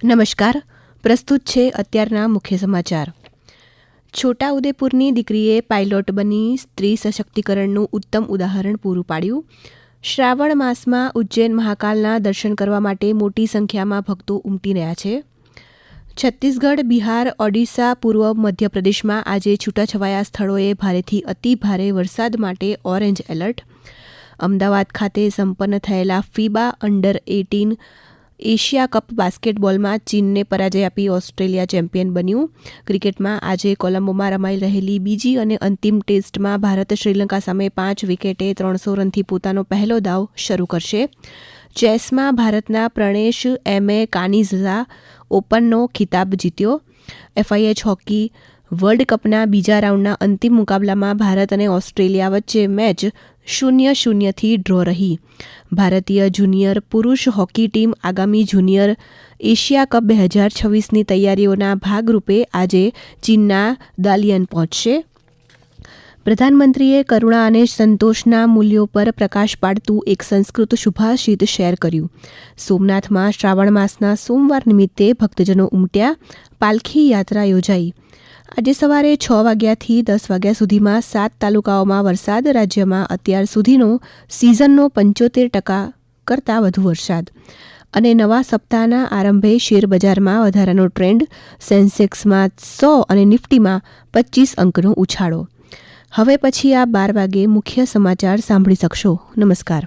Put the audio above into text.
નમસ્કાર, પ્રસ્તુત છે અત્યારના મુખ્ય સમાચાર. છોટાઉદેપુરની દીકરીએ પાયલોટ બની સ્ત્રી સશક્તિકરણનું ઉત્તમ ઉદાહરણ પૂરું પાડ્યું. શ્રાવણ માસમાં ઉજ્જૈન મહાકાલના દર્શન કરવા માટે મોટી સંખ્યામાં ભક્તો ઉમટી રહ્યા છે. છત્તીસગઢ, બિહાર, ઓડિશા, પૂર્વ મધ્યપ્રદેશમાં આજે છૂટાછવાયા સ્થળોએ ભારેથી અતિ ભારે વરસાદ માટે ઓરેન્જ એલર્ટ. અમદાવાદ ખાતે સંપન્ન થયેલા ફીબા અંડર-18 એશિયા કપ બાસ્કેટબોલમાં ચીનને પરાજય આપી ઓસ્ટ્રેલિયા ચેમ્પિયન બન્યું. ક્રિકેટમાં આજે કોલંબોમાં રમાઈ રહેલી બીજી અને અંતિમ ટેસ્ટમાં ભારત શ્રીલંકા સામે 5 વિકેટે 300 રનથી પોતાનો પહેલો દાવ શરૂ કરશે. ચેસમાં ભારતના પ્રણેશ એમ.એ. કાનિઝા ઓપનનો ખિતાબ જીત્યો. FIH હોકી વર્લ્ડ કપના બીજા રાઉન્ડના અંતિમ મુકાબલામાં ભારત અને ઓસ્ટ્રેલિયા વચ્ચે મેચ 0-0થી ડ્રો રહી. ભારતીય જુનિયર પુરુષ હોકી ટીમ આગામી જુનિયર એશિયા કપ 2026ની તૈયારીઓના ભાગરૂપે આજે ચીનના દાલિયન પહોંચશે. પ્રધાનમંત્રીએ કરુણા અને સંતોષના મૂલ્યો પર પ્રકાશ પાડતું એક સંસ્કૃત સુભાષિત શેર કર્યું. સોમનાથમાં શ્રાવણ માસના સોમવાર નિમિત્તે ભક્તજનો ઉમટ્યા. પાલખી યાત્રા યોજાઈ. આજે સવારે 6 વાગ્યાથી 10 વાગ્યા સુધીમાં 7 તાલુકાઓમાં વરસાદ. રાજ્યમાં અત્યાર સુધીનો સિઝનનો 75% કરતાં વધુ વરસાદ. અને નવા સપ્તાહના આરંભે શેરબજારમાં વધારાનો ટ્રેન્ડ. સેન્સેક્સમાં 100 અને નિફ્ટીમાં 25 અંકનો ઉછાળો. હવે પછી આ 12 વાગે મુખ્ય સમાચાર સાંભળી શકશો. નમસ્કાર.